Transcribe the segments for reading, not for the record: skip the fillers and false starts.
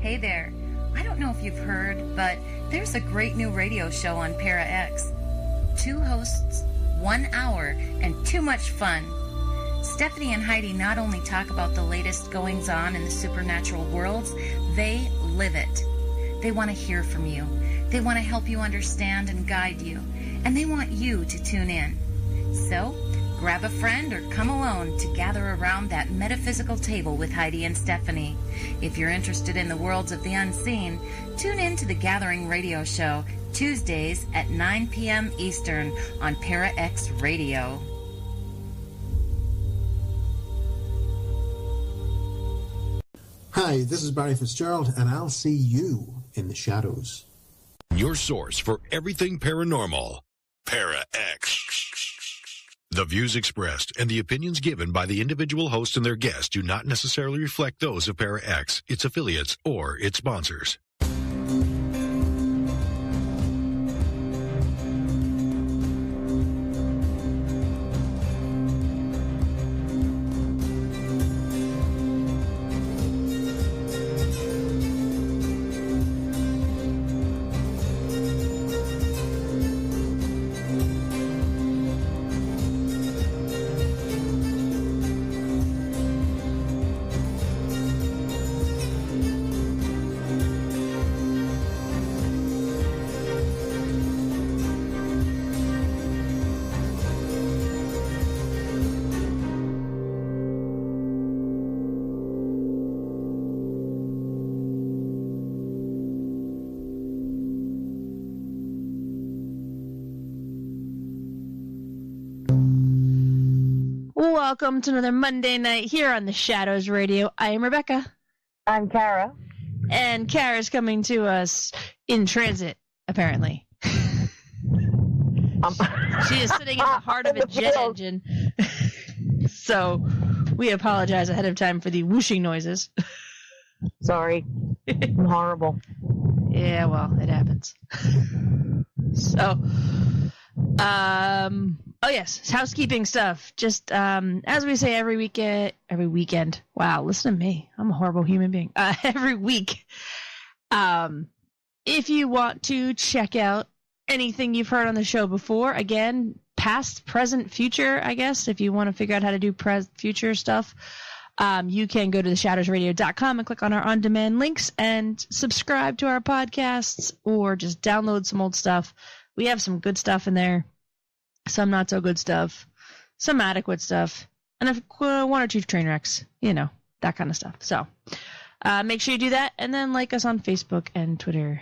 Hey there. I don't know if you've heard, but there's a great new radio show on Para X. 2 hosts, 1 hour, and too much fun. Stephanie and Heidi not only talk about the latest goings-on in the supernatural worlds, they live it. They want to hear from you. They want to help you understand and guide you. And they want you to tune in. So, grab a friend or come alone to gather around that metaphysical table with Heidi and Stephanie. If you're interested in the worlds of the unseen, tune in to the Gathering Radio Show, Tuesdays at 9 p.m. Eastern on Para X Radio. Hi, this is Barry Fitzgerald, and I'll see you in the shadows. Your source for everything paranormal. Para X. The views expressed and the opinions given by the individual host and their guests do not necessarily reflect those of Para X, its affiliates, or its sponsors. Welcome to another Monday night here on the Shadows Radio. I am Rebecca. I'm Cara. And Cara's coming to us in transit, apparently. She is sitting in the heart of a jet engine. So we apologize ahead of time for the whooshing noises. Sorry. I'm horrible. Yeah, well, it happens. So, oh yes, housekeeping stuff. Just as we say every weekend. Wow, listen to me. I'm a horrible human being. Every week. If you want to check out anything you've heard on the show before, again, past, present, future, I guess, if you want to figure out how to do future stuff, you can go to theshadowsradio.com and click on our on-demand links and subscribe to our podcasts or just download some old stuff. We have some good stuff in there, some not so good stuff, some adequate stuff, and one or two train wrecks, that kind of stuff. So make sure you do that, and then like us on Facebook and Twitter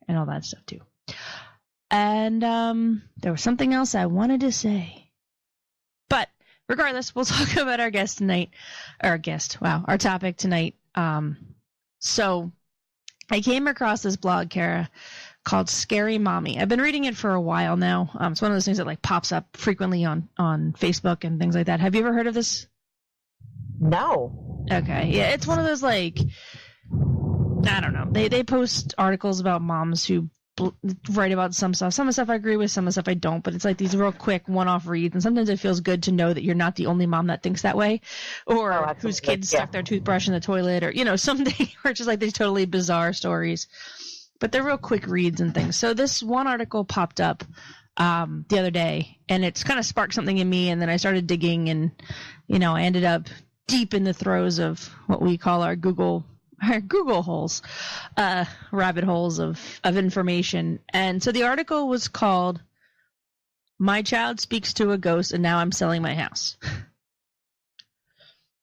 and all that stuff too. And there was something else I wanted to say. But regardless, we'll talk about our guest tonight. Our topic tonight. So I came across this blog, Cara, called Scary Mommy. I've been reading it for a while now. It's one of those things that pops up frequently on Facebook and things like that. Have you ever heard of this? No. Okay. Yeah, it's one of those I don't know. They post articles about moms who write about some stuff. Some of the stuff I agree with, some of the stuff I don't, but it's these real quick one-off reads, and sometimes it feels good to know that you're not the only mom that thinks that way, or whose kids stuck their toothbrush in the toilet, or something, or just these totally bizarre stories. But they're real quick reads and things. So this one article popped up the other day, and it's kind of sparked something in me, and then I started digging, and I ended up deep in the throes of what we call our Google holes, rabbit holes of information. And so the article was called "My Child Speaks to a Ghost and Now I'm Selling My House."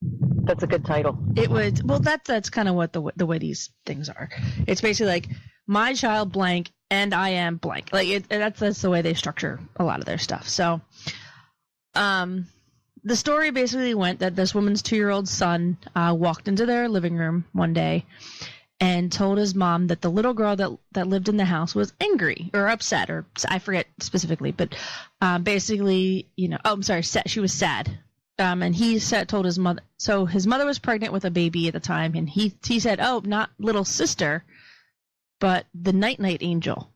That's a good title. It was, well, that's kind of what the way these things are. It's basically my child blank and I am blank. That's the way they structure a lot of their stuff. So, the story basically went that this woman's 2-year-old son walked into their living room one day and told his mom that the little girl that lived in the house was angry or upset, or I forget specifically, but basically, she was sad. And he told his mother, so his mother was pregnant with a baby at the time, and he said, "Oh, not little sister, but the night angel."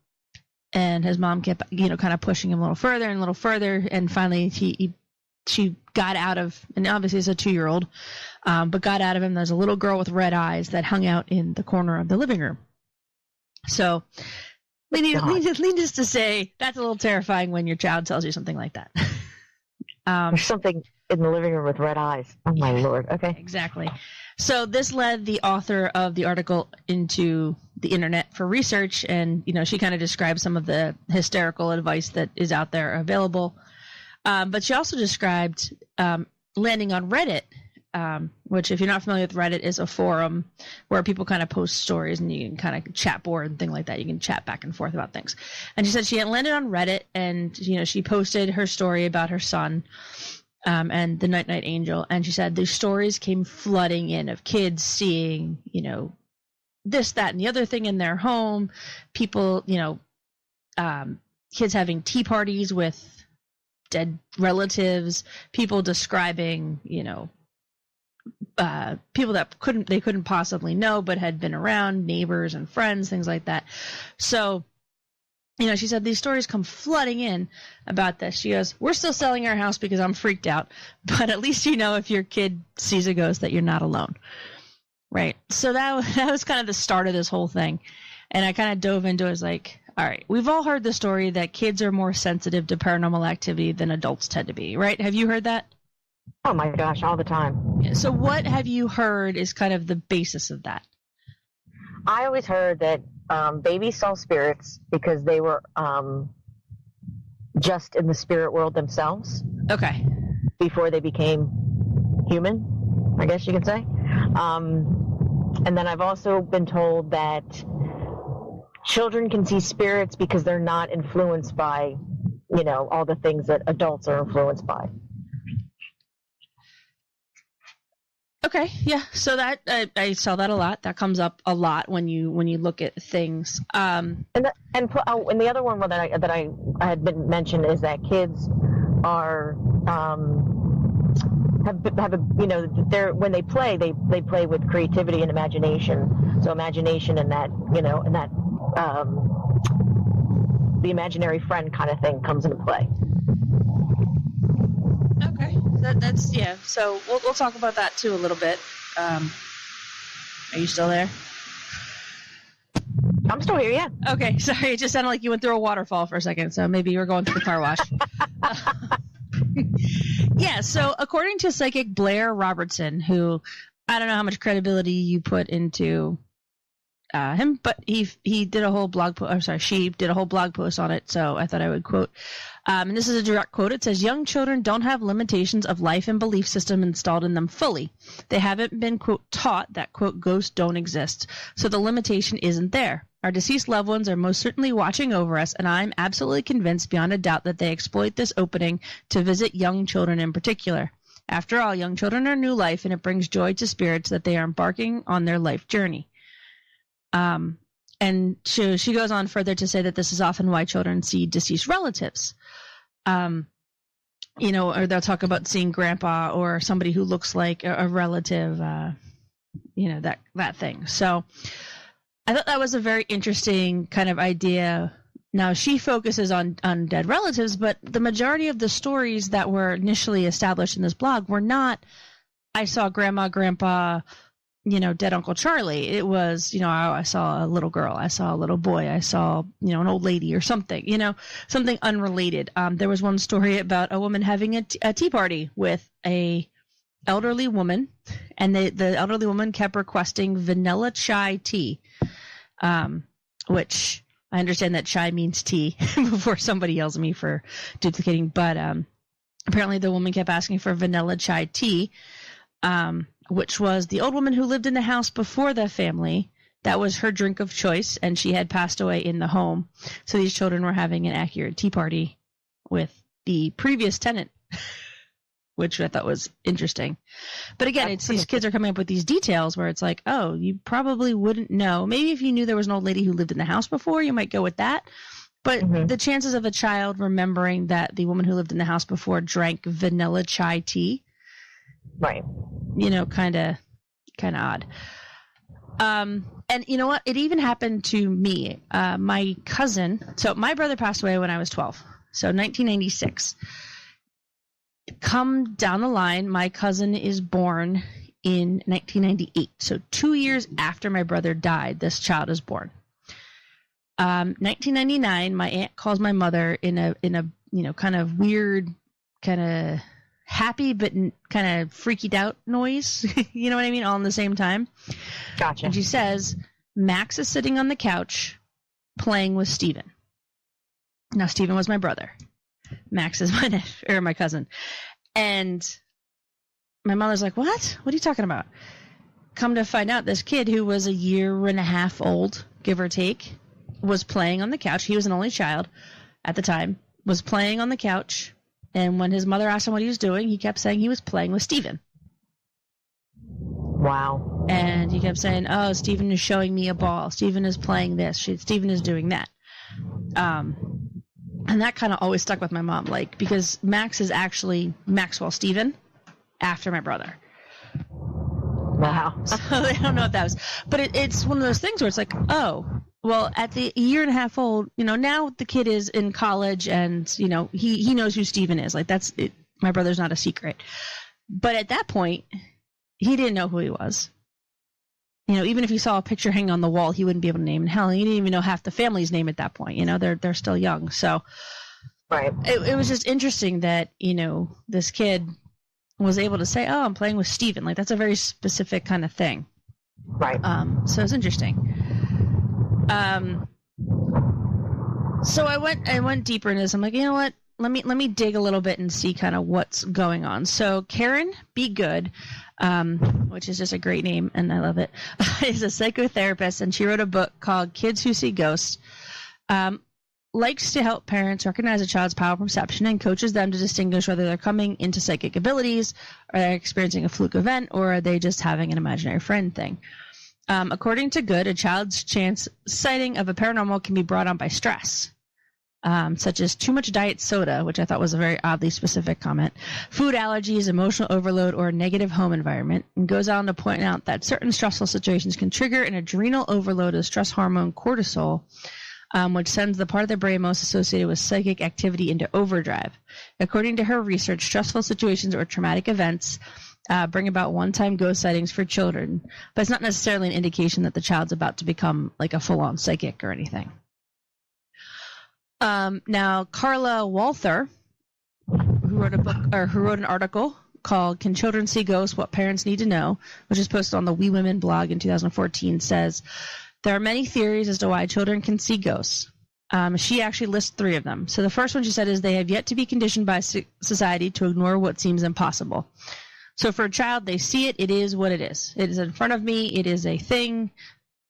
And his mom kept, kind of pushing him a little further, and finally he she got out of, and obviously it's a 2-year-old, but got out of him. There's a little girl with red eyes that hung out in the corner of the living room. So, needless to say, that's a little terrifying when your child tells you something like that. There's something in the living room with red eyes. Oh, my Lord. Okay. Exactly. So this led the author of the article into the internet for research, and, she kind of described some of the hysterical advice that is out there available. But she also described landing on Reddit, which, if you're not familiar with Reddit, is a forum where people kind of post stories and you can kind of chat board and thing like that. You can chat back and forth about things. And she said she had landed on Reddit, and she posted her story about her son and the Night Angel. And she said the stories came flooding in of kids seeing, this, that, and the other thing in their home. People, kids having tea parties with dead relatives. People describing, people that they couldn't possibly know but had been around, neighbors and friends, things like that. So, she said these stories come flooding in about this. She goes, "We're still selling our house because I'm freaked out, but at least if your kid sees a ghost that you're not alone." Right. So that was kind of the start of this whole thing. And I kind of dove into it. I was like, all right, we've all heard the story that kids are more sensitive to paranormal activity than adults tend to be, right? Have you heard that? Oh, my gosh, all the time. So what have you heard is kind of the basis of that? I always heard that babies saw spirits because they were just in the spirit world themselves. Okay. Before they became human, I guess you could say. And then I've also been told that children can see spirits because they're not influenced by, all the things that adults are influenced by. Okay, yeah. So that I saw that a lot. That comes up a lot when you look at things. And the other one that I had been mentioned is that kids are have a they're when they play with creativity and imagination. So imagination and that the imaginary friend kind of thing comes into play. Okay, that's yeah. So we'll talk about that too a little bit. Are you still there? I'm still here, yeah. Okay, sorry. It just sounded like you went through a waterfall for a second, so maybe you were going through the car wash. Yeah, so according to psychic Blair Robertson, who I don't know how much credibility you put into him, but he did a whole blog post. I'm sorry, she did a whole blog post on it, so I thought I would quote. And this is a direct quote. It says, "Young children don't have limitations of life and belief system installed in them fully. They haven't been, quote, taught that, quote, ghosts don't exist. So the limitation isn't there. Our deceased loved ones are most certainly watching over us, and I'm absolutely convinced beyond a doubt that they exploit this opening to visit young children in particular. After all, young children are new life, and it brings joy to spirits that they are embarking on their life journey." And she goes on further to say that this is often why children see deceased relatives. Or they'll talk about seeing grandpa or somebody who looks like a relative, that thing. So I thought that was a very interesting kind of idea. Now, she focuses on dead relatives, but the majority of the stories that were initially established in this blog were not, I saw grandma, grandpa, dead Uncle Charlie. It was, I saw a little girl, I saw a little boy, I saw, an old lady or something, something unrelated. There was one story about a woman having a tea party with a elderly woman, and the elderly woman kept requesting vanilla chai tea, which I understand that chai means tea before somebody yells at me for duplicating, but apparently the woman kept asking for vanilla chai tea, which was the old woman who lived in the house before the family. That was her drink of choice, and she had passed away in the home. So these children were having an accurate tea party with the previous tenant, which I thought was interesting. But again, these kids are coming up with these details where it's like, oh, you probably wouldn't know. Maybe if you knew there was an old lady who lived in the house before, you might go with that. But the chances of a child remembering that the woman who lived in the house before drank vanilla chai tea, right, kind of odd. And you know what? It even happened to me. My cousin, so my brother passed away when I was 12, so 1996. come down the line, my cousin is born in 1998. So 2 years after my brother died, this child is born. 1999, my aunt calls my mother in a kind of weird, kind of happy but kind of freaked out noise. You know what I mean? All in the same time. Gotcha. And she says, Max is sitting on the couch playing with Steven. Now, Steven was my brother. Max is my cousin. And my mother's like, what? What are you talking about? Come to find out, this kid who was a year and a half old, give or take, was playing on the couch. He was an only child at the time, was playing on the couch. And when his mother asked him what he was doing, he kept saying he was playing with Steven. Wow. And he kept saying, oh, Steven is showing me a ball. Steven is playing this. Steven is doing that. And that kind of always stuck with my mom, like, because Max is actually Maxwell Steven after my brother. Wow. So I don't know if that was, but it's one of those things where it's like, oh, well, at the year and a half old, now the kid is in college and, he knows who Steven is. Like, that's it. My brother's not a secret. But at that point, he didn't know who he was. Even if he saw a picture hanging on the wall, he wouldn't be able to name. Hell, he didn't even know half the family's name at that point. They're still young. So right. It was just interesting that, this kid was able to say, oh, I'm playing with Steven. Like, that's a very specific kind of thing. Right. So it's interesting. So I went deeper into this. I'm like, you know what? Let me dig a little bit and see kind of what's going on. So Karen Be Good, which is just a great name, and I love it, is a psychotherapist, and she wrote a book called Kids Who See Ghosts. Likes to help parents recognize a child's power perception and coaches them to distinguish whether they're coming into psychic abilities, or they're experiencing a fluke event, or are they just having an imaginary friend thing. According to Good, a child's chance sighting of a paranormal can be brought on by stress, such as too much diet soda, which I thought was a very oddly specific comment, food allergies, emotional overload, or a negative home environment, and goes on to point out that certain stressful situations can trigger an adrenal overload of stress hormone cortisol, which sends the part of the brain most associated with psychic activity into overdrive. According to her research, stressful situations or traumatic events bring about one-time ghost sightings for children, but it's not necessarily an indication that the child's about to become like a full-on psychic or anything. Now, Carla Walther, who wrote an article called "Can Children See Ghosts? What Parents Need to Know," which is posted on the We Women blog in 2014, says there are many theories as to why children can see ghosts. She actually lists 3 of them. So the first one she said is they have yet to be conditioned by society to ignore what seems impossible. So for a child, they see it. It is what it is. It is in front of me. It is a thing.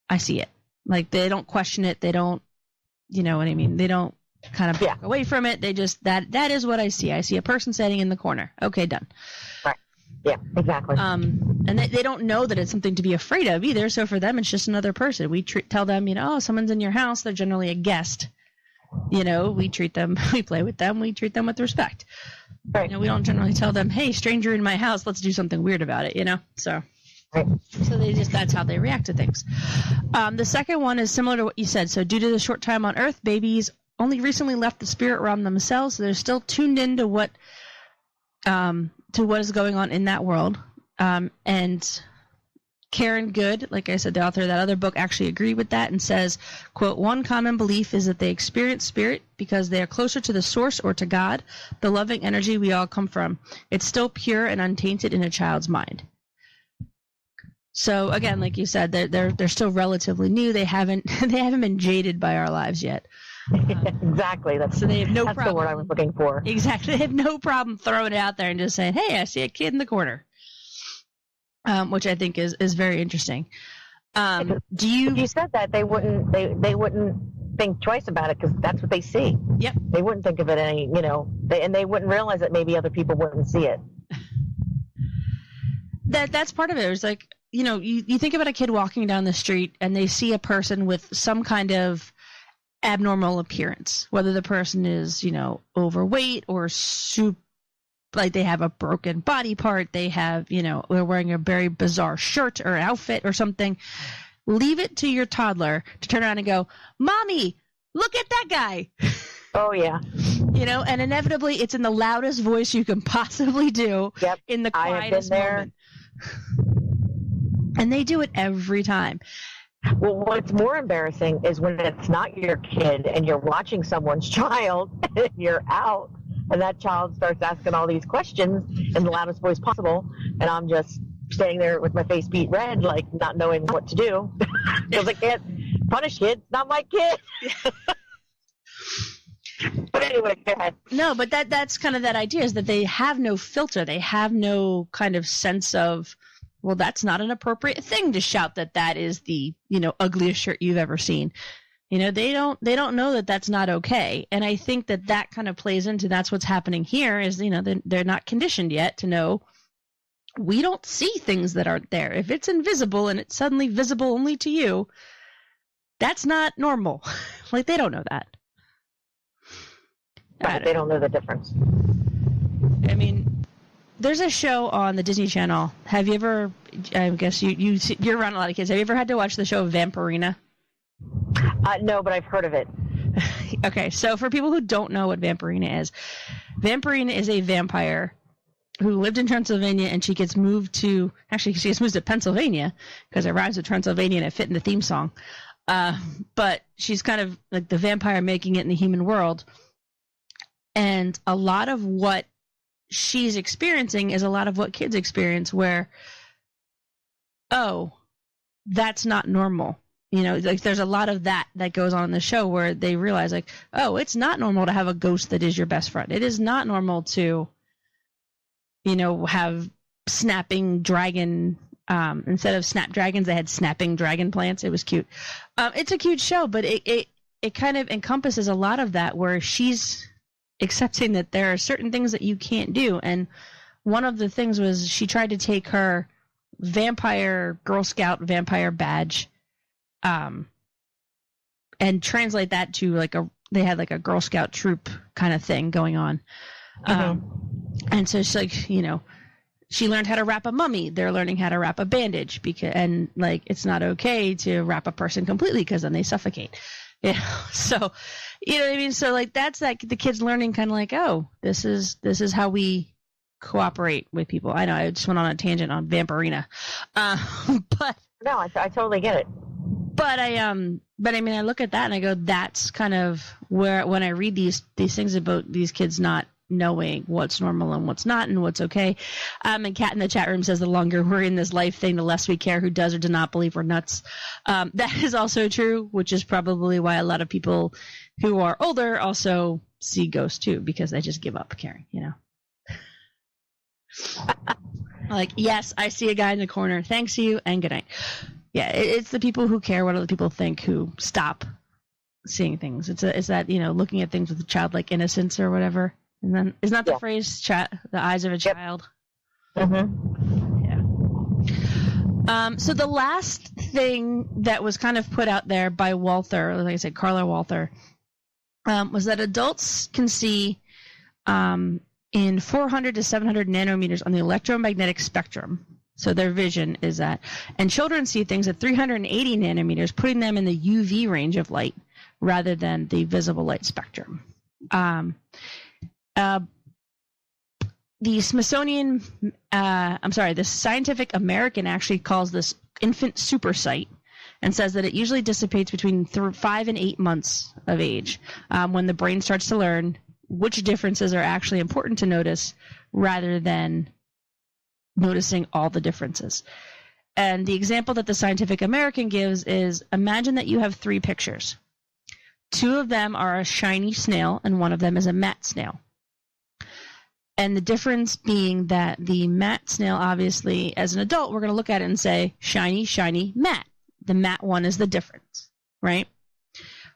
I see it. Like, they don't question it. They don't, you know what I mean? They don't kind of back away from it. They just, that is what I see. I see a person standing in the corner. Okay, done. Right. Yeah, exactly. And they don't know that it's something to be afraid of either. So for them, it's just another person. We tell them, oh, someone's in your house. They're generally a guest. We treat them, we play with them, we treat them with respect. Right. We don't generally tell them, hey, stranger in my house, let's do something weird about it, So. Right. So that's how they react to things. The second one is similar to what you said. So due to the short time on Earth, babies only recently left the spirit realm themselves. So they're still tuned into what is going on in that world. And Karen Good, like I said, the author of that other book, actually agreed with that and says, quote, one common belief is that they experience spirit because they are closer to the source or to God, the loving energy we all come from. It's still pure and untainted in a child's mind. So again, like you said, they're still relatively new. They haven't been jaded by our lives yet. Exactly. So they have no that's problem. The word I was looking for. Exactly. They have no problem throwing it out there and just saying, hey, I see a kid in the corner. Which I think is very interesting. You said that they wouldn't think twice about it because that's what they see. Yep. They wouldn't think of it and they wouldn't realize that maybe other people wouldn't see it. That's part of it. It's like, you think about a kid walking down the street and they see a person with some kind of abnormal appearance, whether the person is, overweight or like they have a broken body part, they have, they're wearing a very bizarre shirt or outfit or something. Leave it to your toddler to turn around and go, Mommy, look at that guy. Oh, yeah. and inevitably it's in the loudest voice you can possibly do in the quietest moment. And they do it every time. Well, what's more embarrassing is when it's not your kid and you're watching someone's child and you're out and that child starts asking all these questions in the loudest voice possible, and I'm just standing there with my face beat red, like not knowing what to do because I can't punish kids, not my kid. But anyway, go ahead. No, but that's kind of that idea, is that they have no filter. They have no kind of sense of, well, that's not an appropriate thing to shout that is the, ugliest shirt you've ever seen. They don't know that that's not okay. And I think that kind of plays into, that's what's happening here is, they're not conditioned yet to know we don't see things that aren't there. If it's invisible and it's suddenly visible only to you, that's not normal. Like, they don't know that. Right, they don't know the difference. I mean, there's a show on the Disney Channel. Have you ever, I guess you're around a lot of kids. Have you ever had to watch the show Vampirina? No, but I've heard of it. Okay, so for people who don't know what Vampirina is a vampire who lived in Transylvania, and she gets moved to Pennsylvania because it rhymes with Transylvania and it fit in the theme song. But she's kind of like the vampire making it in the human world. And a lot of what she's experiencing is a lot of what kids experience, where, oh, that's not normal. Like there's a lot of that goes on in the show where they realize, like, oh, it's not normal to have a ghost that is your best friend. It is not normal to, have snapping dragon. Instead of snapdragons, they had snapping dragon plants. It was cute. It's a cute show, but it kind of encompasses a lot of that, where she's accepting that there are certain things that you can't do. And one of the things was she tried to take her vampire Girl Scout vampire badge and translate that to they had like a Girl Scout troop kind of thing going on. And so she's like, she learned how to wrap a mummy. They're learning how to wrap a bandage and it's not okay to wrap a person completely because then they suffocate. So, you know what I mean? So that's the kids learning kind of like, oh, this is how we cooperate with people. I know I just went on a tangent on Vampirina. But no, I totally get it. But I mean, I look at that and I go, that's kind of where, when I read these things about these kids not knowing what's normal and what's not and what's okay. And Kat in the chat room says the longer we're in this life thing, the less we care who does or does not believe we're nuts. That is also true, which is probably why a lot of people who are older also see ghosts too, because they just give up caring, Like, yes, I see a guy in the corner. Thanks you and good night. Yeah, it's the people who care what other people think who stop seeing things. It's that, looking at things with a childlike innocence or whatever. And then, isn't that the phrase, the eyes of a child? Mm-hmm. Yeah. So the last thing that was kind of put out there by Walther, like I said, Carla Walther, was that adults can see in 400 to 700 nanometers on the electromagnetic spectrum. So their vision is that. And children see things at 380 nanometers, putting them in the UV range of light rather than the visible light spectrum. The Scientific American actually calls this infant supersight and says that it usually dissipates between 5 and 8 months of age when the brain starts to learn which differences are actually important to notice rather than noticing all the differences. And the example that the Scientific American gives is, imagine that you have 3 pictures. 2 of them are a shiny snail and 1 of them is a matte snail. And the difference being that the matte snail, obviously, as an adult, we're going to look at it and say, shiny, shiny, matte. The matte one is the difference, right?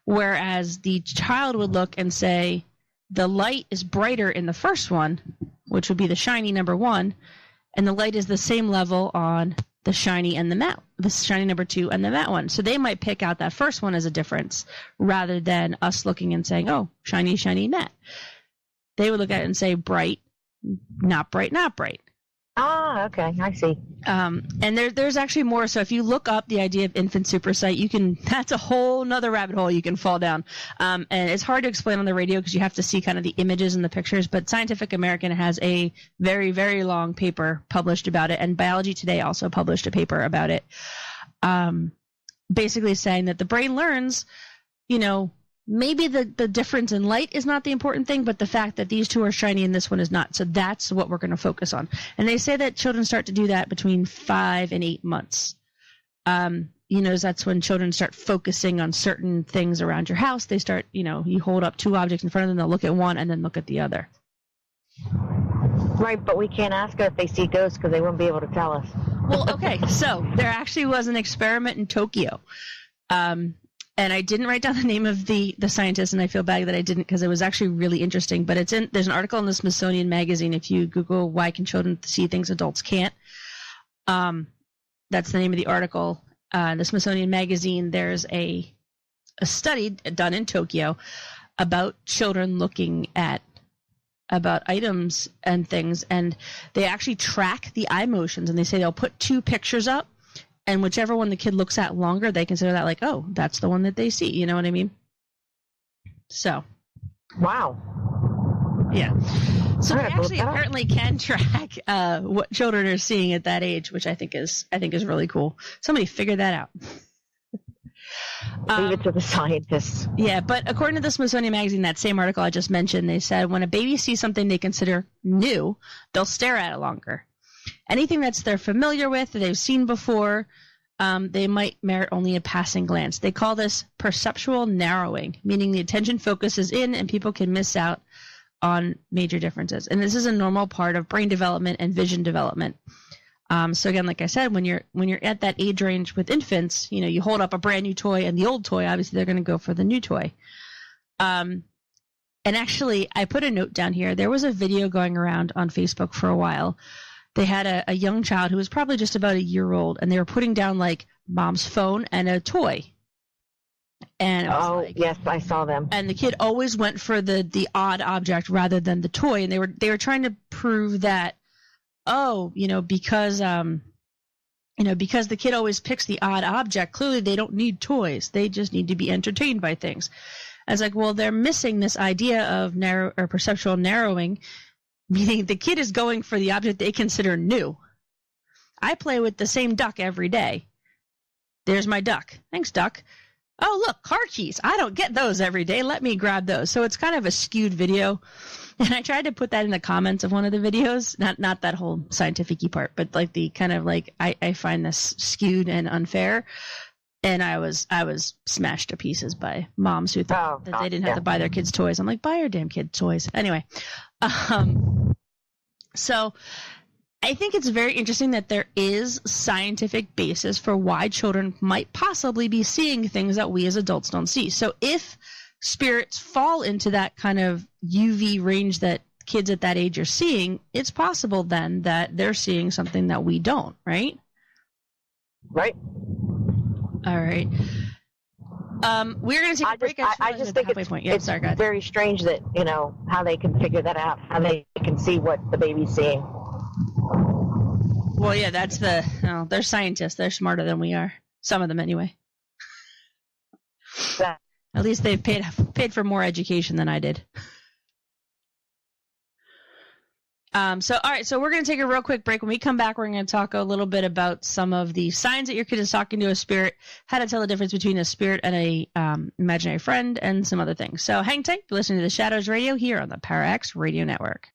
Whereas the child would look and say, the light is brighter in the first one, which would be the shiny number 1, and the light is the same level on the shiny and the matte, the shiny number 2 and the matte one. So they might pick out that first one as a difference rather than us looking and saying, oh, shiny, shiny, matte. They would look at it and say bright, not bright, not bright. Ah, okay, I see. And there's actually more. So if you look up the idea of infant suprasight, that's a whole nother rabbit hole you can fall down. And it's hard to explain on the radio because you have to see kind of the images and the pictures. But Scientific American has a very, very long paper published about it. And Biology Today also published a paper about it. Basically saying that the brain learns, maybe the difference in light is not the important thing, but the fact that these two are shiny and this one is not. So that's what we're going to focus on. And they say that children start to do that between 5 and 8 months. That's when children start focusing on certain things around your house. They start, you hold up two objects in front of them, they'll look at one and then look at the other. Right, but we can't ask her if they see ghosts because they won't be able to tell us. Well, okay, so there actually was an experiment in Tokyo. And I didn't write down the name of the scientist, and I feel bad that I didn't because it was actually really interesting. But there's an article in the Smithsonian Magazine. If you Google "Why Can Children See Things Adults Can't," that's the name of the article. In the Smithsonian Magazine, there's a study done in Tokyo about children looking about items and things, and they actually track the eye motions, and they say they'll put two pictures up. And whichever one the kid looks at longer, they consider that like, oh, that's the one that they see. You know what I mean? So. Wow. Yeah. So they actually apparently can track what children are seeing at that age, which I think is really cool. Somebody figured that out. Leave it to the scientists. Yeah, but according to the Smithsonian Magazine, that same article I just mentioned, they said when a baby sees something they consider new, they'll stare at it longer. Anything they're familiar with, that they've seen before, they might merit only a passing glance. They call this perceptual narrowing, meaning the attention focuses in and people can miss out on major differences. And this is a normal part of brain development and vision development. So again, like I said, when you're at that age range with infants, you hold up a brand new toy and the old toy, obviously they're going to go for the new toy. And actually, I put a note down here. There was a video going around on Facebook for a while. They had a young child who was probably just about a year old, and they were putting down like mom's phone and a toy. And yes, I saw them. And the kid always went for the odd object rather than the toy, and they were trying to prove that, because the kid always picks the odd object, clearly they don't need toys. They just need to be entertained by things. I was like, well, they're missing this idea of perceptual narrowing. Meaning the kid is going for the object they consider new. I play with the same duck every day. There's my duck. Thanks, duck. Oh, look, car keys. I don't get those every day. Let me grab those. So it's kind of a skewed video. And I tried to put that in the comments of one of the videos. Not that whole scientific-y part, but like the kind of like, I find this skewed and unfair. And I was smashed to pieces by moms who thought that they didn't have to buy their kids toys. I'm like, buy your damn kid toys. Anyway. So I think it's very interesting that there is scientific basis for why children might possibly be seeing things that we as adults don't see. So if spirits fall into that kind of UV range that kids at that age are seeing, it's possible then that they're seeing something that we don't, right? Right. All right. We're going to take a break. I just think it's very strange that, how they can figure that out, how they can see what the baby's seeing. Well, yeah, they're scientists. They're smarter than we are. Some of them anyway. At least they've paid for more education than I did. All right, so we're going to take a real quick break. When we come back, we're going to talk a little bit about some of the signs that your kid is talking to a spirit, how to tell the difference between a spirit and a imaginary friend, and some other things. So hang tight. You're listening to the Shadows Radio here on the Parax Radio Network.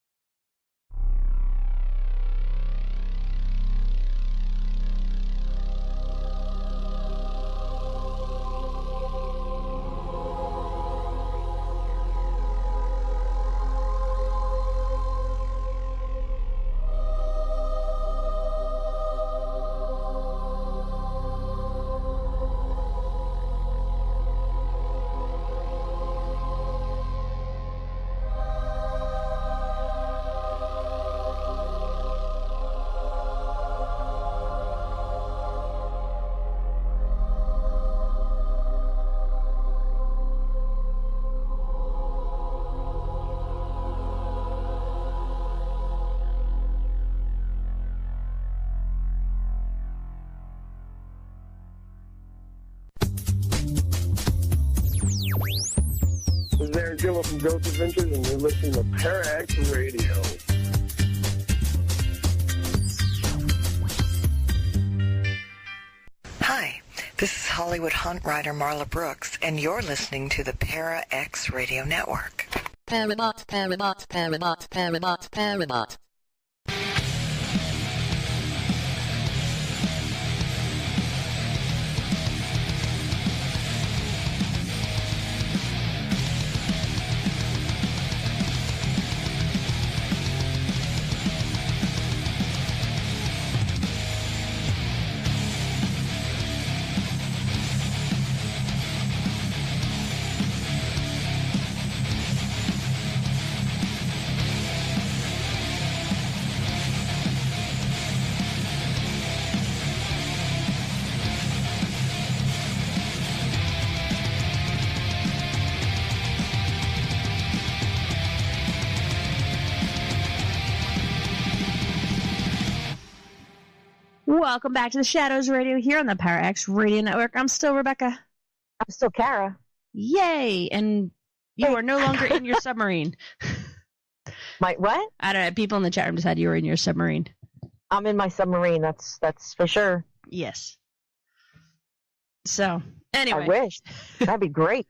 is Aaron Gillo from Ghost Adventures, and you're listening to Parax Radio. Hi, this is Hollywood Hunt Rider Marla Brooks, and you're listening to the Parax Radio Network. Paranormal, Paranormal, Paranormal, Paranormal, Paranormal. Welcome back to the Shadows Radio here on the Parax Radio Network. I'm still Rebecca. I'm still Cara. Yay! And you are no longer in your submarine. My what? I don't know. People in the chat room decided you were in your submarine. I'm in my submarine. That's for sure. Yes. So, anyway. I wish. That'd be great.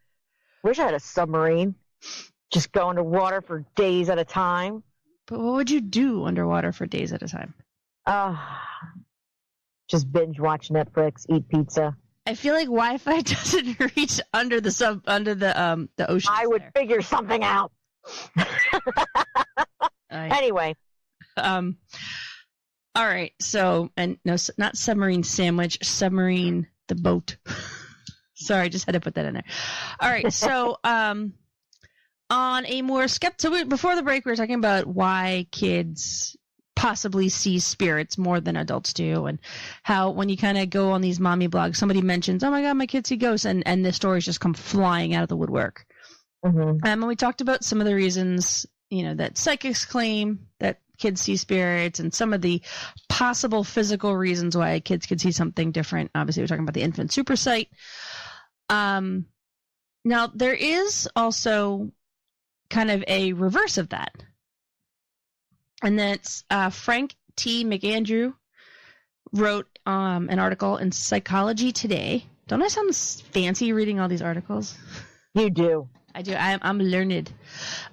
Wish I had a submarine. Just go underwater for days at a time. But what would you do underwater for days at a time? Just binge watch Netflix, eat pizza. I feel like Wi-Fi doesn't reach under the ocean. I would figure something out. Anyway. All right. So, and no, not submarine sandwich, submarine the boat. Sorry, I just had to put that in there. All right. So, on a more skeptical, before the break, we were talking about why kids possibly see spirits more than adults do, and how when you kind of go on these mommy blogs, somebody mentions, oh my god, my kids see ghosts, and the stories just come flying out of the woodwork. Mm-hmm. And we talked about some of the reasons, that psychics claim that kids see spirits, and some of the possible physical reasons why kids could see something different. Obviously, we're talking about the infant super sight. Now, there is also kind of a reverse of that. And that's Frank T. McAndrew wrote an article in Psychology Today. Don't I sound fancy reading all these articles? You do. I do. I'm learned.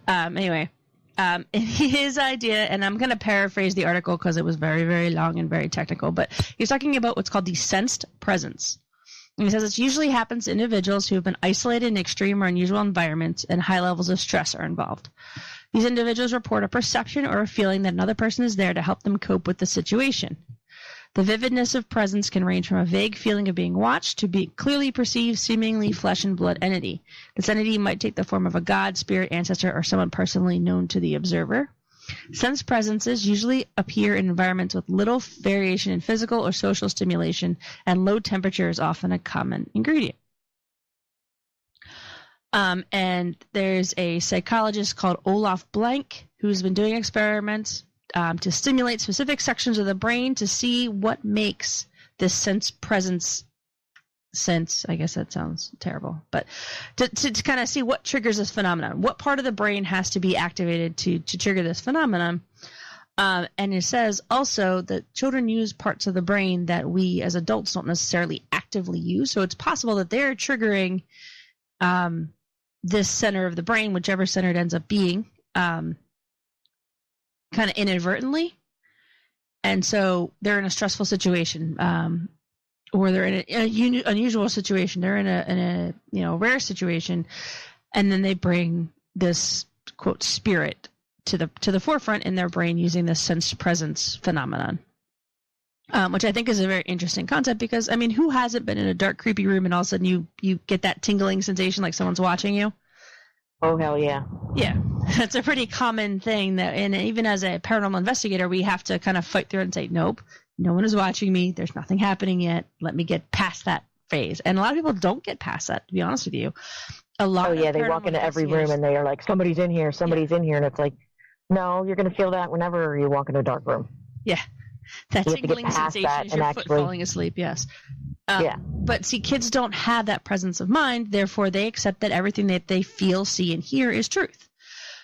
Anyway, his idea, and I'm going to paraphrase the article because it was very, very long and very technical, but he's talking about what's called the sensed presence. And he says it usually happens to individuals who have been isolated in extreme or unusual environments, and high levels of stress are involved. These individuals report a perception or a feeling that another person is there to help them cope with the situation. The vividness of presence can range from a vague feeling of being watched to be clearly perceived, seemingly flesh and blood entity. This entity might take the form of a god, spirit, ancestor, or someone personally known to the observer. Sensed presences usually appear in environments with little variation in physical or social stimulation, and low temperature is often a common ingredient. And there's a psychologist called Olaf Blank who's been doing experiments to stimulate specific sections of the brain to see what makes this sense presence sense. I guess that sounds terrible, but to kind of see what triggers this phenomenon. What part of the brain has to be activated to trigger this phenomenon? And it says also that children use parts of the brain that we as adults don't necessarily actively use. So it's possible that they're triggering this center of the brain, whichever center it ends up being, kind of inadvertently. And so they're in a stressful situation, or they're in an unusual situation. They're in a rare situation, and then they bring this quote spirit to the forefront in their brain using this sense presence phenomenon. Which I think is a very interesting concept because, I mean, who hasn't been in a dark, creepy room and all of a sudden you get that tingling sensation like someone's watching you? Oh, hell yeah. Yeah, that's a pretty common thing that, and even as a paranormal investigator, we have to kind of fight through it and say, nope, no one is watching me. There's nothing happening yet. Let me get past that phase. And a lot of people don't get past that, to be honest with you. A lot. Oh, yeah, they walk into every room and they are like, somebody's in here, somebody's in here. And it's like, no, you're going to feel that whenever you walk into a dark room. Yeah. That You have to get tingling past sensation that is and your actually- foot falling asleep, yes. Yeah. But see, kids don't have that presence of mind, therefore they accept that everything that they feel, see, and hear is truth.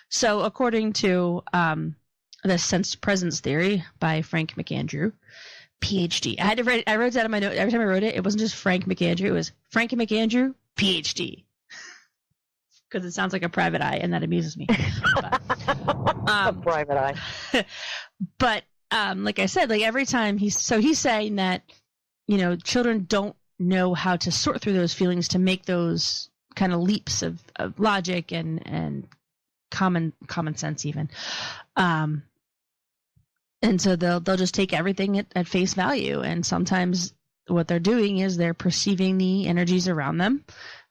So according to the sensed presence theory by Frank McAndrew, PhD. I wrote that in my note. Every time I wrote it, it wasn't just Frank McAndrew. It was Frank McAndrew, PhD. Because it sounds like a private eye, and that amuses me. But, A private eye. But like I said, like every time he's saying that, children don't know how to sort through those feelings to make those kind of leaps of logic and common sense even. And so they'll just take everything at face value. And sometimes what they're doing is they're perceiving the energies around them,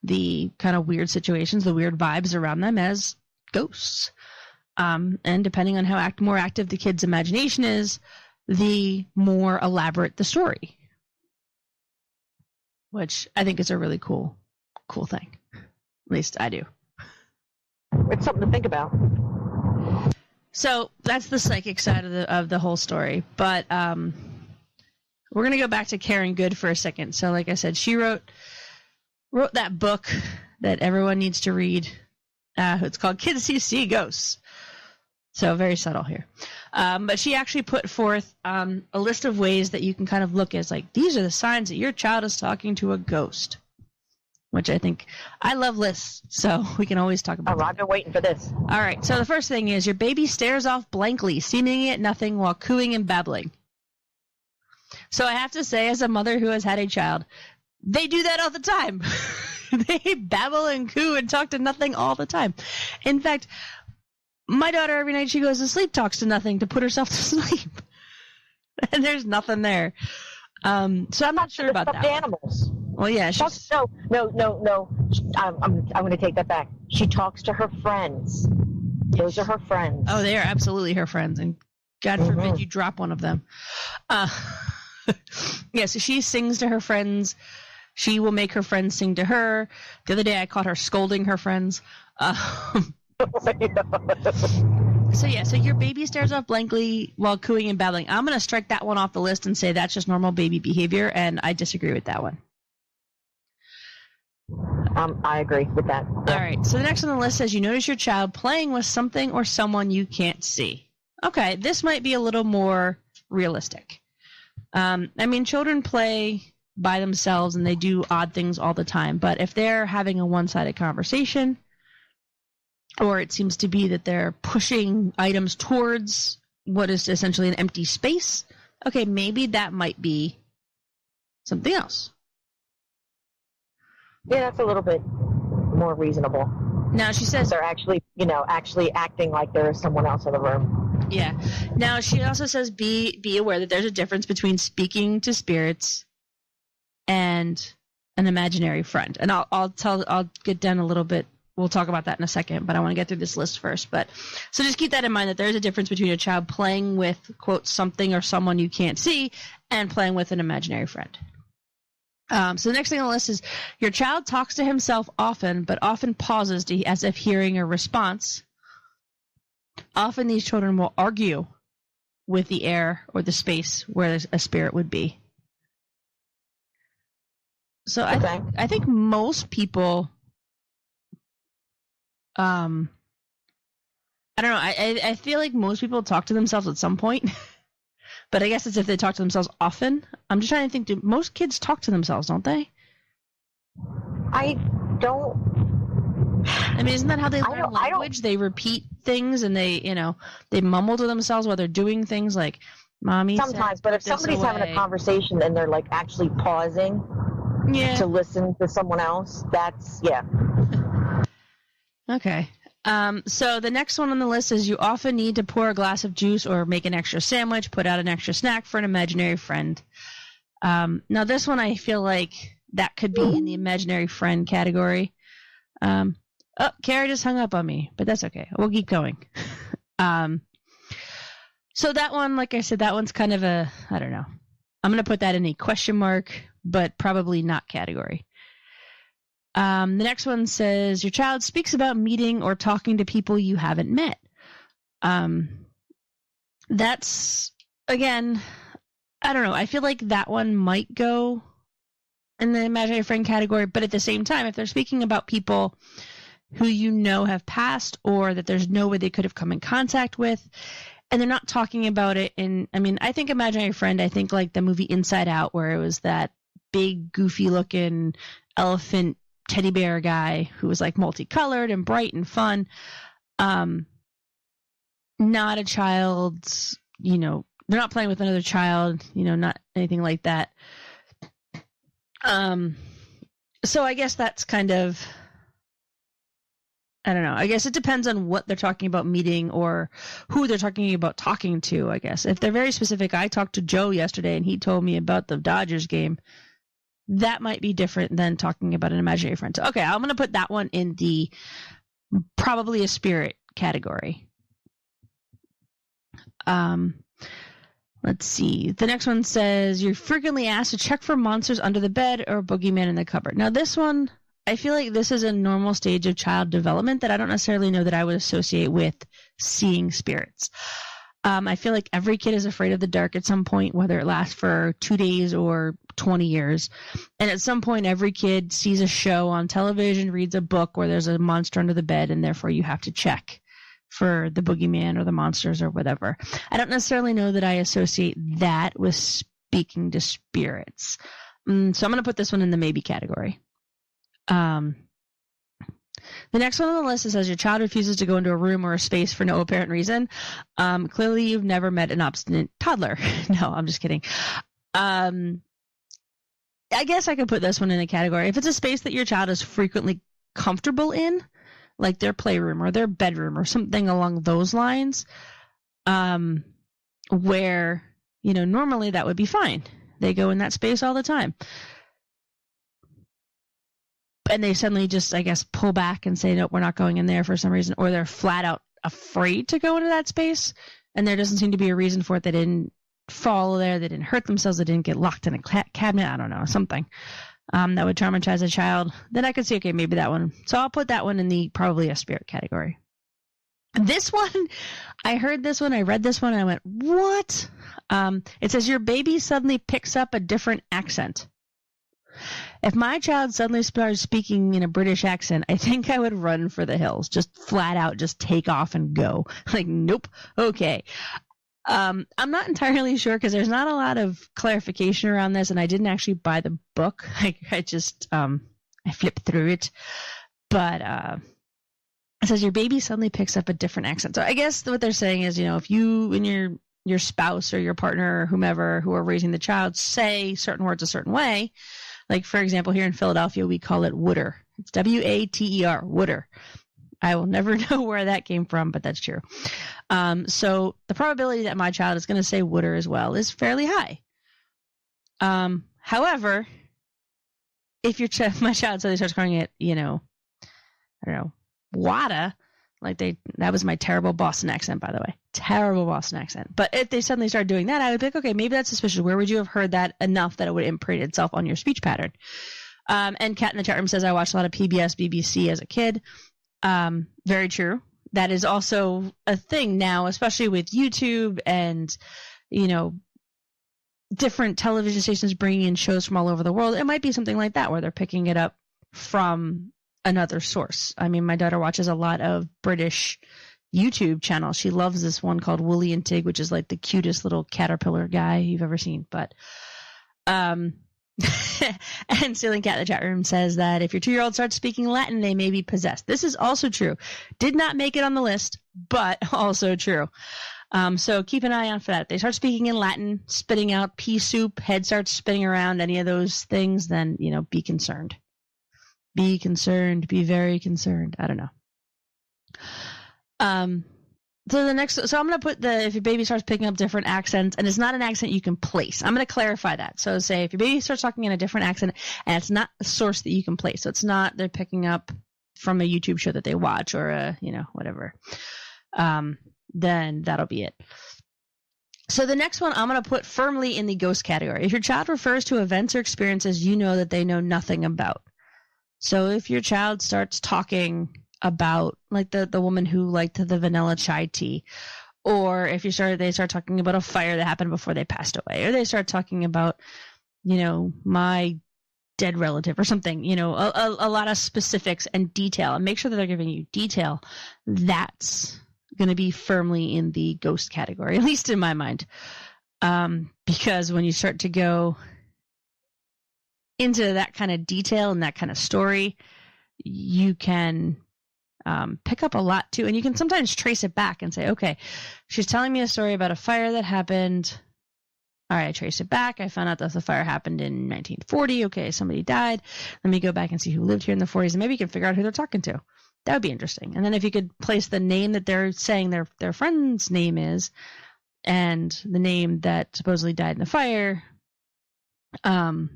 the kind of weird situations, the weird vibes around them as ghosts. And depending on how more active the kid's imagination is, the more elaborate the story. Which I think is a really cool thing. At least I do. It's something to think about. So that's the psychic side of the whole story. But we're going to go back to Karen Good for a second. So like I said, she wrote that book that everyone needs to read. It's called Kids See Ghosts. So very subtle here. But she actually put forth a list of ways that you can kind of look as like, these are the signs that your child is talking to a ghost. Which I love lists, so we can always talk about. Oh, I've been waiting for this. All right, so the first thing is your baby stares off blankly, seeming at nothing while cooing and babbling. So I have to say, as a mother who has had a child, they do that all the time. They babble and coo and talk to nothing all the time. In fact, my daughter, every night she goes to sleep, talks to nothing to put herself to sleep. And there's nothing there. So I'm not sure about that. Animals. Well, yeah. No. I'm going to take that back. She talks to her friends. Those are her friends. Oh, they are absolutely her friends, and God forbid you drop one of them. Yeah, so she sings to her friends. She will make her friends sing to her. The other day I caught her scolding her friends. So your baby stares off blankly while cooing and babbling. I'm going to strike that one off the list and say that's just normal baby behavior, and I disagree with that one. I agree with that. All right, so the next on the list says you notice your child playing with something or someone you can't see. Okay, this might be a little more realistic. Children play by themselves and they do odd things all the time, but if they're having a one-sided conversation, or it seems to be that they're pushing items towards what is essentially an empty space, okay, maybe that might be something else. Yeah, that's a little bit more reasonable. Now she says they're actually acting like there is someone else in the room. Yeah. Now she also says be aware that there's a difference between speaking to spirits and an imaginary friend. And I'll get down a little bit. We'll talk about that in a second, but I want to get through this list first. But so just keep that in mind that there's a difference between a child playing with, quote, something or someone you can't see and playing with an imaginary friend. So the next thing on the list is your child talks to himself often, but often pauses as if hearing a response. Often these children will argue with the air or the space where a spirit would be. So I think most people, I don't know, I feel like most people talk to themselves at some point. But I guess it's if they talk to themselves often. I'm just trying to think, do most kids talk to themselves, don't they? I don't. I mean, isn't that how they learn language? They repeat things and they mumble to themselves while they're doing things like, Mommy sometimes, but if somebody's having a conversation and they're like actually pausing to listen to someone else, that's, yeah. Okay. So the next one on the list is you often need to pour a glass of juice or make an extra sandwich, put out an extra snack for an imaginary friend. Now this one I feel like that could be in the imaginary friend category. Cara just hung up on me, but that's okay. We'll keep going. So that one, like I said, that one's kind of I don't know. I'm going to put that in a question mark, but probably not category. The next one says your child speaks about meeting or talking to people you haven't met. That's, again, I don't know. I feel like that one might go in the imaginary friend category, but at the same time, if they're speaking about people who you know have passed or that there's no way they could have come in contact with, and they're not talking about it I think imaginary friend, I think like the movie Inside Out, where it was that big, goofy looking elephant teddy bear guy who was like multicolored and bright and fun. Not a child's, they're not playing with another child, not anything like that. So I guess that's kind of, I don't know. I guess it depends on what they're talking about meeting or who they're talking about talking to, I guess. If they're very specific, I talked to Joe yesterday and he told me about the Dodgers game. That might be different than talking about an imaginary friend. So, okay, I'm going to put that one in the probably a spirit category. Let's see. The next one says, you're frequently asked to check for monsters under the bed or a boogeyman in the cupboard. Now, this one, I feel like this is a normal stage of child development that I don't necessarily know that I would associate with seeing spirits. I feel like every kid is afraid of the dark at some point, whether it lasts for 2 days or 20 years. And at some point, every kid sees a show on television, reads a book where there's a monster under the bed, and therefore you have to check for the boogeyman or the monsters or whatever. I don't necessarily know that I associate that with speaking to spirits. So I'm going to put this one in the maybe category. The next one on the list is, says your child refuses to go into a room or a space for no apparent reason. Clearly you've never met an obstinate toddler. No, I'm just kidding. I guess I could put this one in a category. If it's a space that your child is frequently comfortable in, like their playroom or their bedroom or something along those lines, where, normally that would be fine. They go in that space all the time. And they suddenly just, I guess, pull back and say, nope, we're not going in there for some reason. Or they're flat out afraid to go into that space. And there doesn't seem to be a reason for it. They didn't fall there. They didn't hurt themselves. They didn't get locked in a cabinet. I don't know, something that would traumatize a child. Then I could see, okay, maybe that one. So I'll put that one in the probably a spirit category. This one, I heard this one. I read this one. And I went, what? It says your baby suddenly picks up a different accent. If my child suddenly started speaking in a British accent, I think I would run for the hills, just flat out, just take off and go. Like, nope. Okay. I'm not entirely sure because there's not a lot of clarification around this, and I didn't actually buy the book. I just I flipped through it. But it says your baby suddenly picks up a different accent. So I guess what they're saying is, if you and your spouse or your partner or whomever who are raising the child say certain words a certain way. Like, for example, here in Philadelphia, we call it wooder. It's W-A-T-E-R, wooder. I will never know where that came from, but that's true. So the probability that my child is going to say wooder as well is fairly high. However, if my child suddenly starts calling it, I don't know, wada, that was my terrible Boston accent, by the way. Terrible Boston accent. But if they suddenly start doing that, I would be like, okay, maybe that's suspicious. Where would you have heard that enough that it would imprint itself on your speech pattern? And Kat in the chat room says, I watched a lot of PBS, BBC as a kid. Very true. That is also a thing now, especially with YouTube and, different television stations bringing in shows from all over the world. It might be something like that where they're picking it up from another source. I mean, my daughter watches a lot of British YouTube channels. She loves this one called Woolly and Tig, which is like the cutest little caterpillar guy you've ever seen. But and Ceiling Cat in the chat room says that if your 2-year-old starts speaking Latin, they may be possessed. This is also true. Did not make it on the list, but also true. So keep an eye on for that. If they start speaking in Latin, spitting out pea soup, head starts spinning around, any of those things, then, be concerned. Be concerned. Be very concerned. I don't know. So I'm going to put if your baby starts picking up different accents, and it's not an accent you can place. I'm going to clarify that. So say if your baby starts talking in a different accent and it's not a source that you can place. So it's not they're picking up from a YouTube show that they watch or whatever. Then that'll be it. So the next one I'm going to put firmly in the ghost category. If your child refers to events or experiences you know that they know nothing about. So if your child starts talking about like the woman who liked the vanilla chai tea, Or if they start talking about a fire that happened before they passed away, or they start talking about, my dead relative or something, a lot of specifics and detail, and make sure that they're giving you detail. That's going to be firmly in the ghost category, at least in my mind. Because when you start to go into that kind of detail and that kind of story, you can pick up a lot too. And you can sometimes trace it back and say, okay, she's telling me a story about a fire that happened. All right, I traced it back. I found out that the fire happened in 1940. Okay, somebody died. Let me go back and see who lived here in the 40s, and maybe you can figure out who they're talking to. That would be interesting. And then if you could place the name that they're saying their friend's name is, and the name that supposedly died in the fire, that'd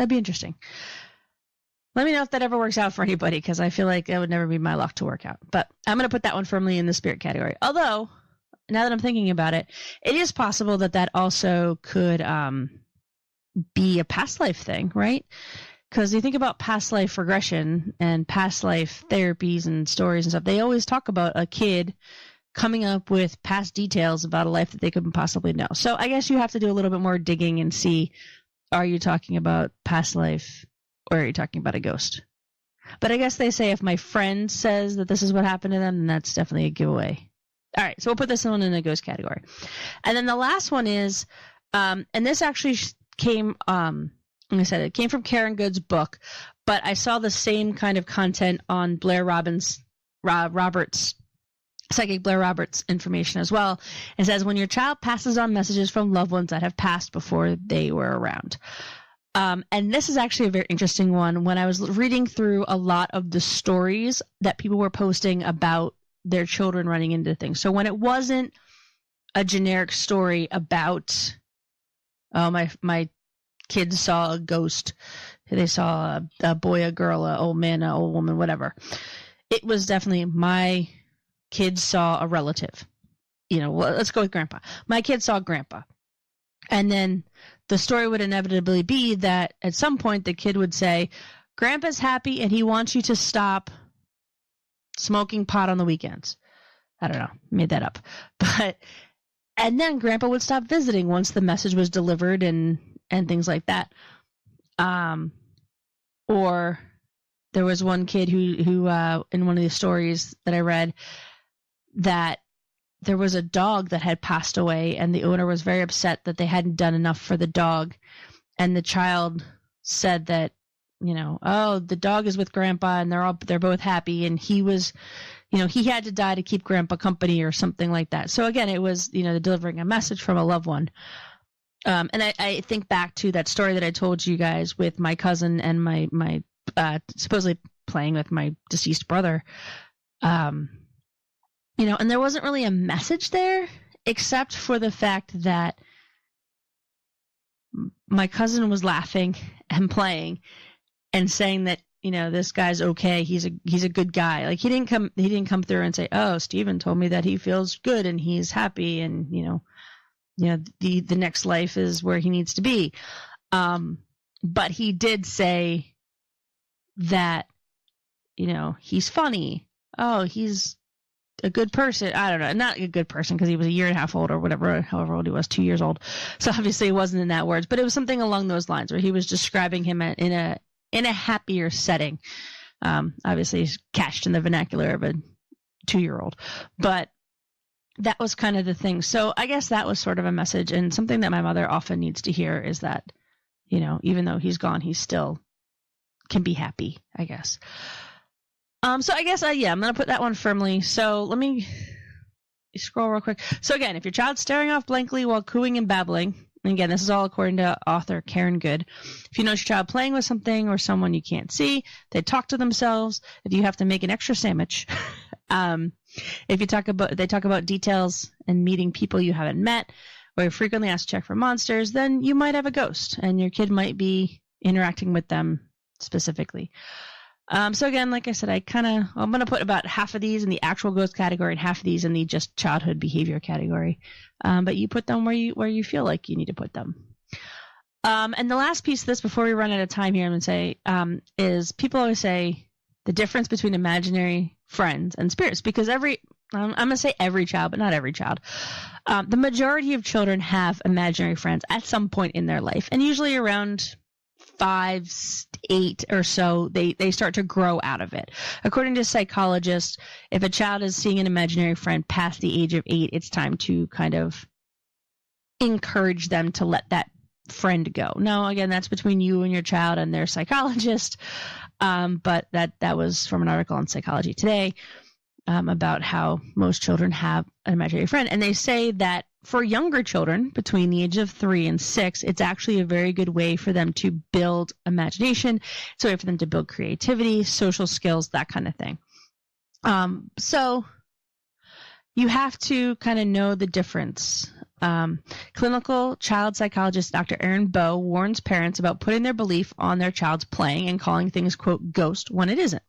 be interesting. Let me know if that ever works out for anybody, because I feel like that would never be my luck to work out. But I'm going to put that one firmly in the spirit category. Although, now that I'm thinking about it, it is possible that also could be a past life thing, right? Because you think about past life regression and past life therapies and stories and stuff, they always talk about a kid coming up with past details about a life that they couldn't possibly know. So I guess you have to do a little bit more digging and see, are you talking about past life or are you talking about a ghost? But I guess they say if my friend says that this is what happened to them, then that's definitely a giveaway. All right, so we'll put this one in the ghost category. And then the last one is, and this actually came, like I said, it came from Karen Good's book, but I saw the same kind of content on Psychic Blair Roberts information as well. It says, when your child passes on messages from loved ones that have passed before they were around. And this is actually a very interesting one. When I was reading through a lot of the stories that people were posting about their children running into things. So when it wasn't a generic story about, my kids saw a ghost, they saw a boy, a girl, an old man, an old woman, whatever. It was definitely my kids saw a relative. Let's go with grandpa. My kids saw grandpa. And then the story would inevitably be that at some point the kid would say, Grandpa's happy and he wants you to stop smoking pot on the weekends. I don't know, made that up. And then Grandpa would stop visiting once the message was delivered and things like that. Or there was one kid who in one of the stories that I read, that there was a dog that had passed away and the owner was very upset that they hadn't done enough for the dog. And the child said that, the dog is with Grandpa and they're both happy, and he was, he had to die to keep Grandpa company or something like that. So again, it was, delivering a message from a loved one. And I think back to that story that I told you guys with my cousin and my supposedly playing with my deceased brother. And there wasn't really a message there, except for the fact that my cousin was laughing and playing and saying that, this guy's okay. He's a good guy. Like he didn't come through and say, oh, Steven told me that he feels good and he's happy and, the next life is where he needs to be. But he did say that, he's funny. Oh, he's a good person. I don't know, not a good person because he was a year and a half old or whatever, however old he was, 2 years old. So obviously it wasn't in that words, but it was something along those lines where he was describing him in a happier setting. Obviously couched in the vernacular of a 2-year-old, but that was kind of the thing. So I guess that was sort of a message, and something that my mother often needs to hear is that, even though he's gone, he still can be happy, I guess. So I guess, I'm going to put that one firmly. So let me scroll real quick. So again, if your child's staring off blankly while cooing and babbling, and again, this is all according to author Karen Good. If you notice your child playing with something or someone you can't see, they talk to themselves. If you have to make an extra sandwich, if they talk about details and meeting people you haven't met, or you're frequently asked to check for monsters, then you might have a ghost, and your kid might be interacting with them specifically. So again, like I said, I'm going to put about half of these in the actual ghost category and half of these in the just childhood behavior category. But you put them where you feel like you need to put them. And the last piece of this before we run out of time here, I'm going to say, is people always say the difference between imaginary friends and spirits, because I'm going to say every child, but not every child. The majority of children have imaginary friends at some point in their life, and usually around 5, 8 or so, they start to grow out of it. According to psychologists, if a child is seeing an imaginary friend past the age of 8, it's time to kind of encourage them to let that friend go. Now, again, that's between you and your child and their psychologist, but that was from an article on Psychology Today about how most children have an imaginary friend. And they say that for younger children between the age of 3 and 6, it's actually a very good way for them to build imagination. It's a way for them to build creativity, social skills, that kind of thing. So you have to kind of know the difference. Clinical child psychologist Dr. Erin Bowe warns parents about putting their belief on their child's playing and calling things, quote, ghost when it isn't.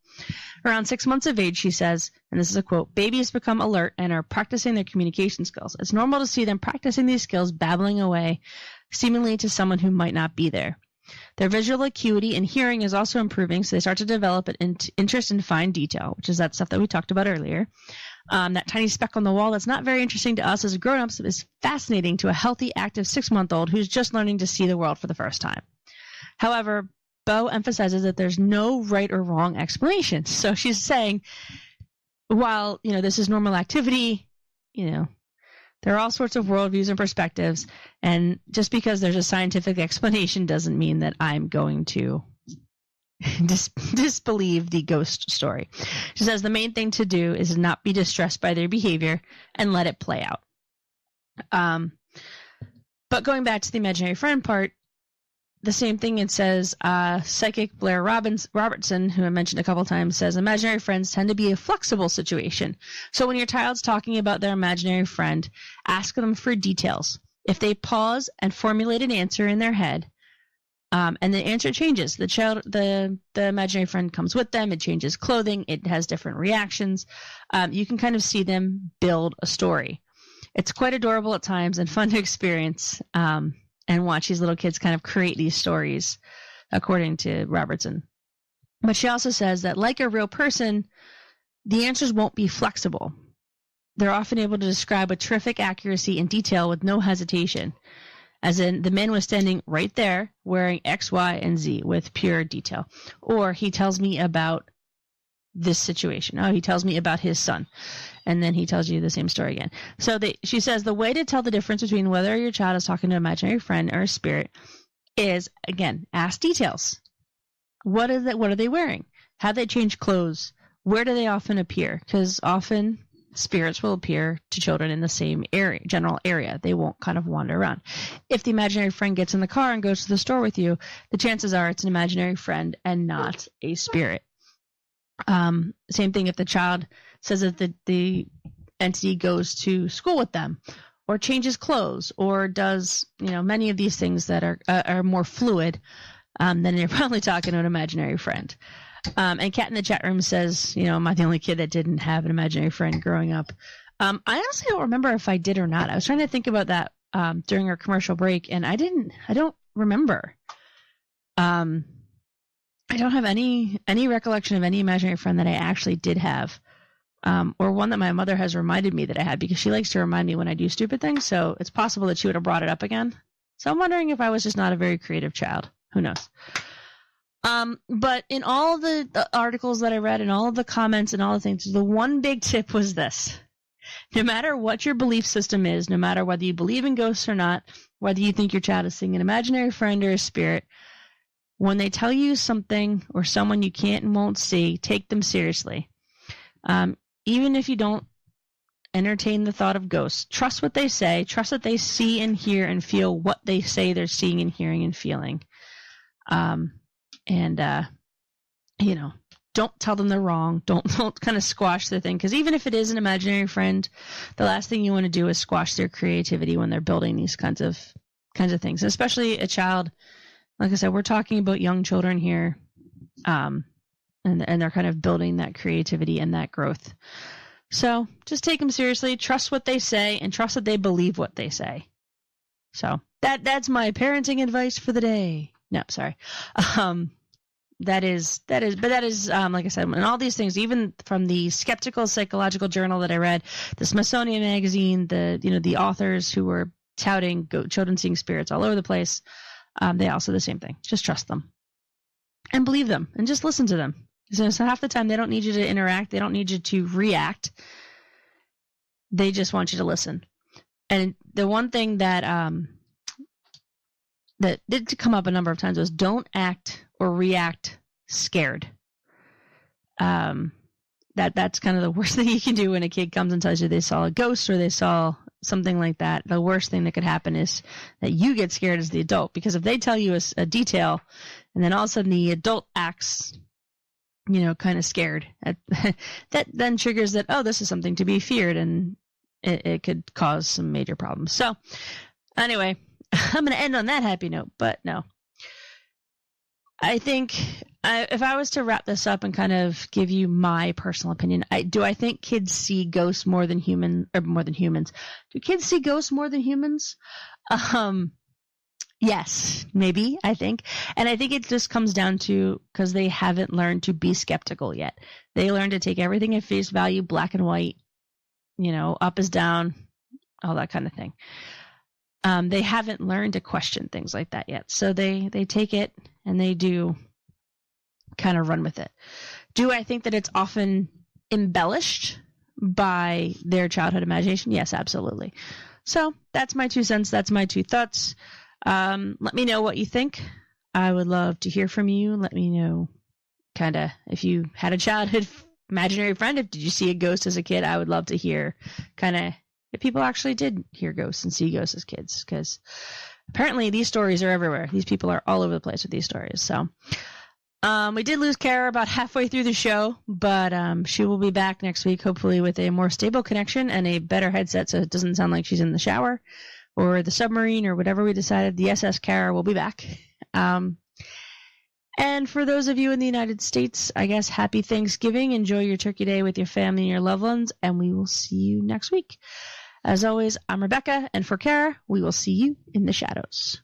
Around 6 months of age, she says, and this is a quote, babies become alert and are practicing their communication skills. It's normal to see them practicing these skills, babbling away, seemingly to someone who might not be there. Their visual acuity and hearing is also improving, so they start to develop an interest in fine detail, which is that stuff that we talked about earlier. That tiny speck on the wall that's not very interesting to us as grown-ups is fascinating to a healthy, active 6-month-old who's just learning to see the world for the first time. However, Bowe emphasizes that there's no right or wrong explanation. So she's saying, while, this is normal activity, there are all sorts of worldviews and perspectives, and just because there's a scientific explanation doesn't mean that I'm going to disbelieve the ghost story. She says the main thing to do is not be distressed by their behavior and let it play out. But going back to the imaginary friend part, the same thing it says, psychic Blair Robertson, who I mentioned a couple times, says imaginary friends tend to be a flexible situation. So when your child's talking about their imaginary friend, ask them for details. If they pause and formulate an answer in their head, and the answer changes, the imaginary friend comes with them, it changes clothing, it has different reactions, you can kind of see them build a story. It's quite adorable at times and fun to experience, and watch these little kids kind of create these stories, according to Robertson. But she also says that, like a real person, the answers won't be flexible. They're often able to describe with terrific accuracy and detail with no hesitation. As in, the man was standing right there wearing X, Y, and Z with pure detail. Or he tells me about this situation. Oh, he tells me about his son. And then he tells you the same story again. So she says the way to tell the difference between whether your child is talking to an imaginary friend or a spirit is, again, ask details. What are they wearing? How do they change clothes? Where do they often appear? Because often spirits will appear to children in the same general area. They won't kind of wander around. If the imaginary friend gets in the car and goes to the store with you, the chances are it's an imaginary friend and not a spirit. Same thing if the child says that the entity goes to school with them or changes clothes or does, many of these things that are more fluid, then you're probably talking to an imaginary friend. And Kat in the chat room says, am I the only kid that didn't have an imaginary friend growing up? I honestly don't remember if I did or not. I was trying to think about that during our commercial break, and I don't remember. I don't have any recollection of any imaginary friend that I actually did have, or one that my mother has reminded me that I had, because she likes to remind me when I do stupid things, so it's possible that she would have brought it up again. So I'm wondering if I was just not a very creative child. Who knows? But in all the articles that I read and all of the comments and all the things, the one big tip was this. No matter what your belief system is, no matter whether you believe in ghosts or not, whether you think your child is seeing an imaginary friend or a spirit, when they tell you something or someone you can't and won't see, take them seriously. Even if you don't entertain the thought of ghosts, trust what they say, trust that they see and hear and feel what they say they're seeing and hearing and feeling. Don't tell them they're wrong. Don't kind of squash their thing. Because even if it is an imaginary friend, the last thing you want to do is squash their creativity when they're building these kinds of things. Especially a child, like I said, we're talking about young children here, and they're kind of building that creativity and that growth. So just take them seriously. Trust what they say, and trust that they believe what they say. So that's my parenting advice for the day. No, sorry. That is, like I said, and all these things, even from the Skeptical Psychological Journal that I read, the Smithsonian Magazine, the authors who were touting children seeing spirits all over the place, they all say the same thing. Just trust them and believe them and just listen to them. So half the time they don't need you to interact. They don't need you to react. They just want you to listen. And the one thing that that did come up a number of times was don't act or react scared. That's kind of the worst thing you can do when a kid comes and tells you they saw a ghost or they saw something like that. The worst thing that could happen is that you get scared as the adult, because if they tell you a detail and then all of a sudden the adult acts, kind of scared, that then triggers that, oh, this is something to be feared, and it could cause some major problems. So anyway, I'm going to end on that happy note, but no. I think if I was to wrap this up and kind of give you my personal opinion, do I think kids see ghosts more than humans? Do kids see ghosts more than humans? Yes, maybe, I think. And I think it just comes down to because they haven't learned to be skeptical yet. They learn to take everything at face value, black and white, up is down, all that kind of thing. They haven't learned to question things like that yet. So they take it and they do kind of run with it. Do I think that it's often embellished by their childhood imagination? Yes, absolutely. So that's my 2 cents. That's my 2 thoughts. Let me know what you think. I would love to hear from you. Let me know kind of if you had a childhood imaginary friend. Did you see a ghost as a kid? I would love to hear kind of if people actually did hear ghosts and see ghosts as kids, because apparently these stories are everywhere. These people are all over the place with these stories. So we did lose Cara about halfway through the show, but she will be back next week, hopefully with a more stable connection and a better headset, so it doesn't sound like she's in the shower or the submarine or whatever we decided. The SS Cara will be back. And for those of you in the United States, I guess happy Thanksgiving. Enjoy your Turkey Day with your family and your loved ones, and we will see you next week. As always, I'm Rebecca, and for Cara, we will see you in the shadows.